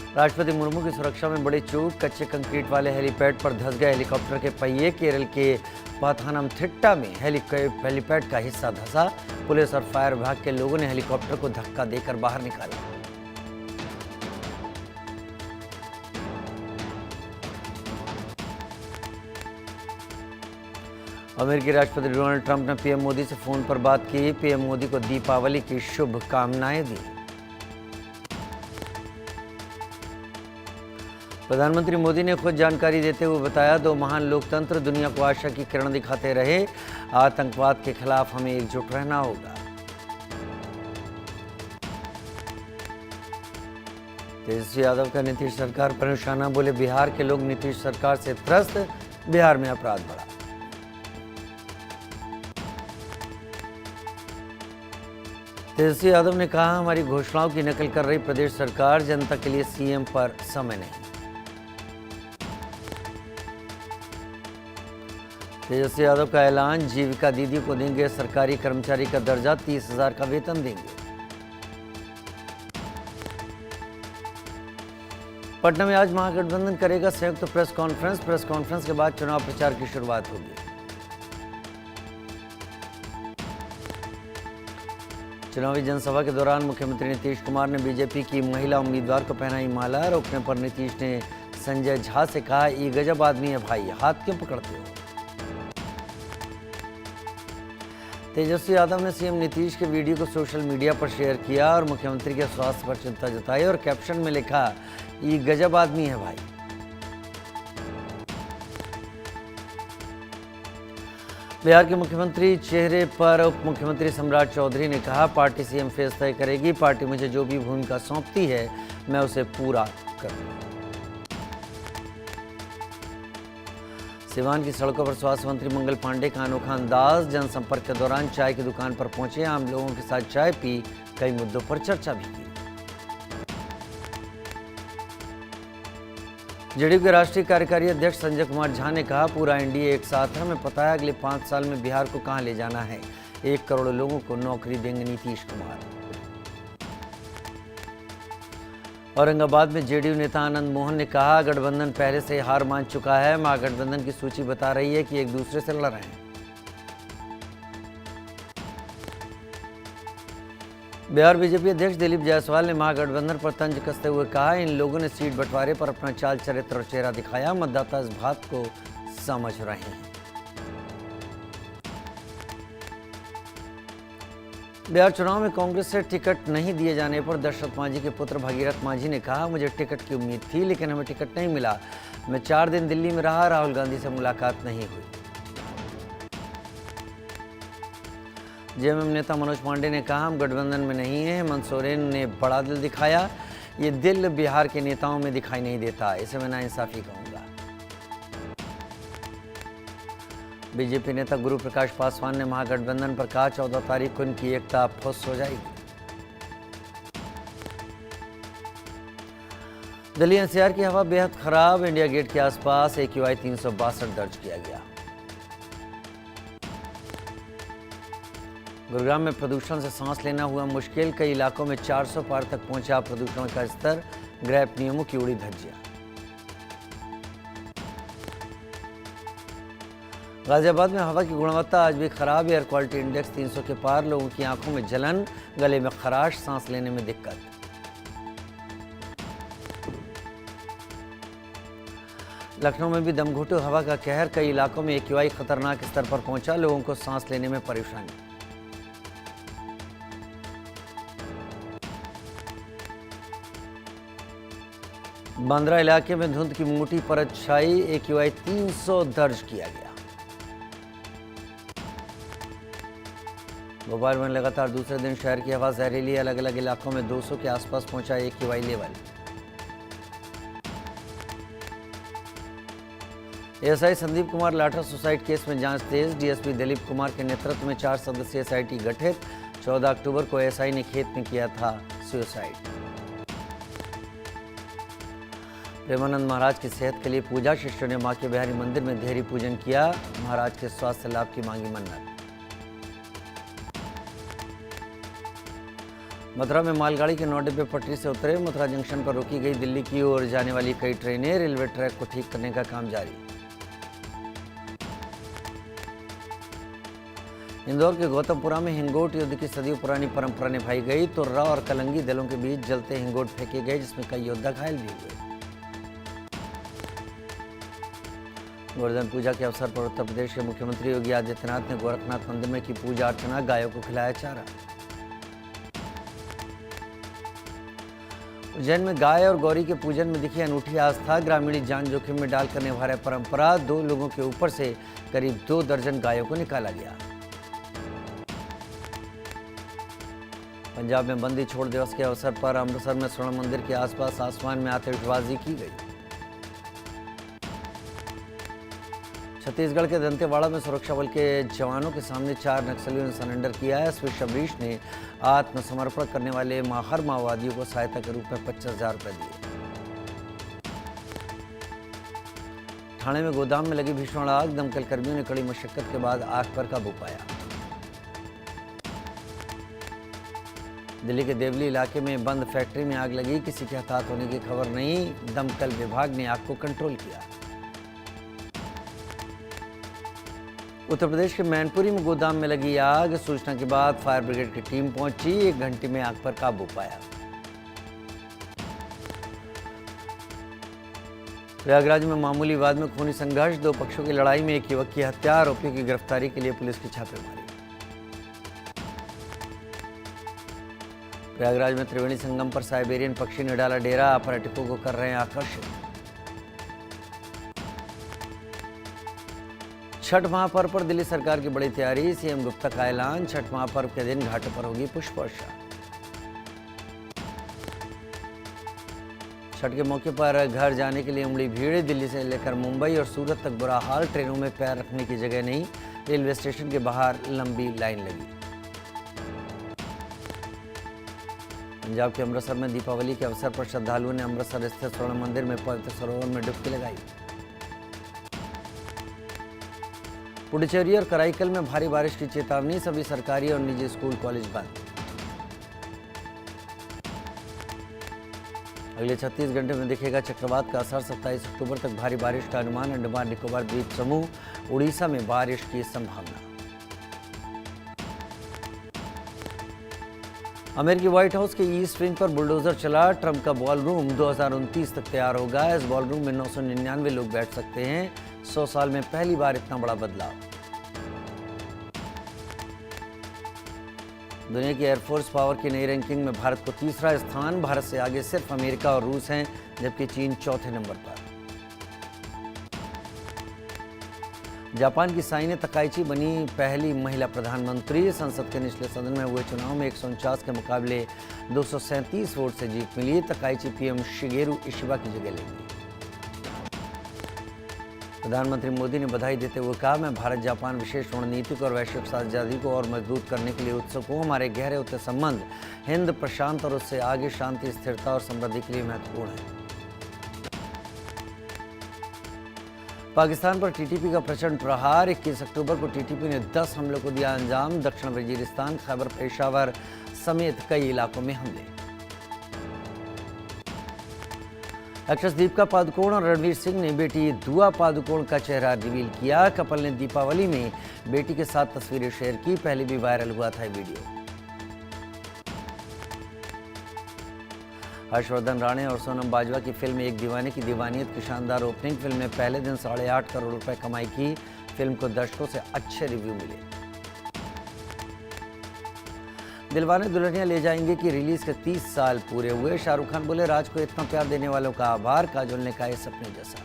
राष्ट्रपति मुर्मू की सुरक्षा में बड़ी चूक, कच्चे कंक्रीट वाले हेलीपैड पर धंस गए हेलीकॉप्टर के पहिए। केरल के पाथानमथिट्टा में हेलीपैड का हिस्सा धंसा। पुलिस और फायर विभाग के लोगों ने हेलीकॉप्टर को धक्का देकर बाहर निकाला। अमेरिकी राष्ट्रपति डोनाल्ड ट्रंप ने पीएम मोदी से फोन पर बात की। पीएम मोदी को दीपावली की शुभकामनाएं दी। प्रधानमंत्री मोदी ने खुद जानकारी देते हुए बताया, 2 महान लोकतंत्र दुनिया को आशा की किरण दिखाते रहे। आतंकवाद के खिलाफ हमें एकजुट रहना होगा। तेजस्वी यादव का नीतीश सरकार पर निशाना, बोले बिहार के लोग नीतीश सरकार से त्रस्त, बिहार में अपराध बढ़ा। तेजस्वी यादव ने कहा, हमारी घोषणाओं की नकल कर रही प्रदेश सरकार, जनता के लिए सीएम पर समय नहीं। तेजस्वी यादव का ऐलान, जीविका दीदी को देंगे सरकारी कर्मचारी का दर्जा, 30,000 का वेतन देंगे। पटना में आज महागठबंधन करेगा संयुक्त प्रेस कॉन्फ्रेंस के बाद चुनाव प्रचार की शुरुआत होगी। चुनावी जनसभा के दौरान मुख्यमंत्री नीतीश कुमार ने बीजेपी की महिला उम्मीदवार को पहनाई माला। रोकने पर नीतीश ने संजय झा से कहा, ये गजब आदमी है भाई, हाथ क्यों पकड़ते हो। तेजस्वी यादव ने सीएम नीतीश के वीडियो को सोशल मीडिया पर शेयर किया और मुख्यमंत्री के स्वास्थ्य पर चिंता जताई और कैप्शन में लिखा, ये गजब आदमी है भाई। बिहार के मुख्यमंत्री चेहरे पर उप मुख्यमंत्री सम्राट चौधरी ने कहा, पार्टी सीएम फेस तय करेगी, पार्टी मुझे जो भी भूमिका सौंपती है मैं उसे पूरा करूंगा। सिवान की सड़कों पर स्वास्थ्य मंत्री मंगल पांडे का अनोखा अंदाज। जनसंपर्क के दौरान चाय की दुकान पर पहुंचे, आम लोगों के साथ चाय पी, कई मुद्दों पर चर्चा भी की। जेडीयू के राष्ट्रीय कार्यकारी अध्यक्ष संजय कुमार झा ने कहा, पूरा एनडीए एक साथ है, हमें पता है अगले 5 साल में बिहार को कहां ले जाना है। 1 करोड़ लोगों को नौकरी देंगे नीतीश कुमार। औरंगाबाद में जेडीयू नेता आनंद मोहन ने कहा, गठबंधन पहले से हार मान चुका है। महागठबंधन की सूची बता रही है कि एक दूसरे से लड़ रहे हैं। बिहार बीजेपी अध्यक्ष दिलीप जायसवाल ने महागठबंधन पर तंज कसते हुए कहा, इन लोगों ने सीट बंटवारे पर अपना चाल चरित्र और चेहरा दिखाया। मतदाता इस बात को समझ रहे हैं। बिहार चुनाव में कांग्रेस से टिकट नहीं दिए जाने पर दशरथ मांझी के पुत्र भगीरथ मांझी ने कहा, मुझे टिकट की उम्मीद थी लेकिन हमें टिकट नहीं मिला। मैं 4 दिन दिल्ली में रहा, राहुल गांधी से मुलाकात नहीं हुई। जेएमएम नेता मनोज पांडे ने कहा, हम गठबंधन में नहीं हैं। हेमंत सोरेन ने बड़ा दिल दिखाया, ये दिल बिहार के नेताओं में दिखाई नहीं देता, इसे मैं नाइंसाफी कहूंगा। बीजेपी नेता गुरु प्रकाश पासवान ने महागठबंधन पर कहा, 14 तारीख को इनकी एकता फुस हो जाएगी। दिल्ली एनसीआर की हवा बेहद खराब। इंडिया गेट के आसपास AQI 362 दर्ज किया गया। गुरुग्राम में प्रदूषण से सांस लेना हुआ मुश्किल। कई इलाकों में 400 पार तक पहुंचा प्रदूषण का स्तर। ग्रैप नियमों की उड़ी धज्जियां। गाजियाबाद में हवा की गुणवत्ता आज भी खराब। एयर क्वालिटी इंडेक्स 300 के पार। लोगों की आंखों में जलन, गले में खराश, सांस लेने में दिक्कत। लखनऊ में भी दमघुटू हवा का कहर। कई इलाकों में AQI खतरनाक स्तर पर पहुंचा। लोगों को सांस लेने में परेशानी। बांद्रा इलाके में धुंध की मोटी परत छाई। AQI 300 दर्ज किया गया। भोपाल में लगातार दूसरे दिन शहर की हवा जहरीली। अलग अलग इलाकों में 200 के आसपास पहुंचा AQI level. ASI Sandeep Kumar लाठा सुसाइड केस में जांच तेज। डीएसपी दिलीप कुमार के नेतृत्व में 4 सदस्यीय SIT गठित। 14 अक्टूबर को एएसआई ने खेत में किया था सुसाइड। प्रेमानंद महाराज की सेहत के लिए पूजा। शिष्यों ने मां के बिहारी मंदिर में देहरी पूजन किया। महाराज के स्वास्थ्य लाभ की मांगी मन्नत। मथुरा में मालगाड़ी के 9 डिब्बे पटरी से उतरे। मथुरा जंक्शन पर रोकी गई दिल्ली की ओर जाने वाली कई ट्रेनें। रेलवे ट्रैक को ठीक करने का काम जारी। इंदौर के गौतमपुरा में हिंगोट युद्ध की सदियों पुरानी परंपरा निभाई गई। तुर्रा और कलंगी दलों के बीच जलते हिंगोट फेंके गए, जिसमें कई योद्धा घायल भी हुए। गोवर्धन पूजा के अवसर पर उत्तर प्रदेश के मुख्यमंत्री योगी आदित्यनाथ ने गोरखनाथ मंदिर में की पूजा अर्चना, गायों को खिलाया चारा। उज्जैन में गाय और गौरी के पूजन में दिखी अनूठी आस्था। ग्रामीण जान जोखिम में डालकर निभा रहे परंपरा। 2 लोगों के ऊपर से करीब 2 दर्जन गायों को निकाला गया। पंजाब में बंदी छोड़ दिवस के अवसर पर अमृतसर में स्वर्ण मंदिर के आसपास आसमान में आतिशबाजी की गई। छत्तीसगढ़ के दंतेवाड़ा में सुरक्षा बल के जवानों के सामने 4 नक्सलियों ने सरेंडर किया है। एसपी शबरीश ने आत्मसमर्पण करने वाले माहर माओवादियों को सहायता के रूप में 25,000 रुपये दिए। ठाणे में गोदाम में लगी भीषण आग। दमकल कर्मियों ने कड़ी मशक्कत के बाद आग पर काबू पाया। दिल्ली के देवली इलाके में बंद फैक्ट्री में आग लगी। किसी के हताहत होने की खबर नहीं। दमकल विभाग ने आग को कंट्रोल किया। उत्तर प्रदेश के मैनपुरी में गोदाम में लगी आग। सूचना के बाद फायर ब्रिगेड की टीम पहुंची। 1 घंटे में आग पर काबू पाया। प्रयागराज में मामूली विवाद में खूनी संघर्ष। 2 पक्षों की लड़ाई में एक युवक की हत्या। आरोपियों की गिरफ्तारी के लिए पुलिस की छापेमारी। प्रयागराज में त्रिवेणी संगम पर साइबेरियन पक्षी ने डाला डेरा। पर्यटकों को कर रहे हैं आकर्षित। छठ महापर्व पर दिल्ली सरकार की बड़ी तैयारी। सीएम गुप्ता का ऐलान। छठ महापर्व के दिन घाटों पर होगी पुष्प वर्षा। छठ के मौके पर घर जाने के लिए उमड़ी भीड़। दिल्ली से लेकर मुंबई और सूरत तक बुरा हाल। ट्रेनों में पैर रखने की जगह नहीं। रेलवे स्टेशन के बाहर लंबी लाइन लगी। पंजाब के अमृतसर में दीपावली के अवसर पर श्रद्धालुओं ने अमृतसर स्थित स्वर्ण मंदिर में पवित्र सरोवर में डुबकी लगाई। पुडुचेरी और कराईकल में भारी बारिश की चेतावनी। सभी सरकारी और निजी स्कूल कॉलेज बंद। अगले 36 घंटे में दिखेगा चक्रवात का असर। 27 अक्टूबर तक भारी बारिश का अनुमान। अंडमान निकोबार द्वीप समूह, उड़ीसा में बारिश की संभावना। अमेरिकी व्हाइट हाउस के ईस्ट विंग पर बुलडोजर चला। ट्रंप का बॉल रूम 2029 तक तैयार होगा। इस बॉल रूम में 999 लोग बैठ सकते हैं। 100 साल में पहली बार इतना बड़ा बदलाव। दुनिया की एयरफोर्स पावर की नई रैंकिंग में भारत को 3रा स्थान। भारत से आगे सिर्फ अमेरिका और रूस हैं, जबकि चीन 4थे नंबर पर। जापान की साइने तकाइची बनी पहली महिला प्रधानमंत्री। संसद के निचले सदन में हुए चुनाव में 149 के मुकाबले 237 वोट से जीत मिली। तकाइची पीएम शिगेरू इशिबा की जगह लेंगी। प्रधानमंत्री मोदी ने बधाई देते हुए कहा, मैं भारत जापान विशेष रणनीतिक और वैश्विक साझेदारी को और मजबूत करने के लिए उत्सुक हूँ। हमारे गहरे होते संबंध हिंद प्रशांत और उससे आगे शांति, स्थिरता और समृद्धि के लिए महत्वपूर्ण है। पाकिस्तान पर टीटीपी का प्रचंड प्रहार। 21 अक्टूबर को टीटीपी ने 10 हमलों को दिया अंजाम। दक्षिण वजीरिस्तान, खैबर पेशावर समेत कई इलाकों में हमले। एक्ट्रेस दीपिका पादुकोण और रणवीर सिंह ने बेटी दुआ पादुकोण का चेहरा रिवील किया। कपल ने दीपावली में बेटी के साथ तस्वीरें शेयर की। पहले भी वायरल हुआ था वीडियो। हर्षवर्धन राणे और सोनम बाजवा की फिल्म एक दीवाने की दीवानियत की शानदार ओपनिंग। फिल्म ने पहले दिन 8.5 करोड़ रुपए कमाई की। फिल्म को दर्शकों से अच्छे रिव्यू मिले। दिलवाने दुल्हनिया ले जाएंगे की रिलीज के 30 साल पूरे हुए। शाहरुख खान बोले, राज को इतना प्यार देने वालों का आभार। काजोल ने कहा, सपने जैसा।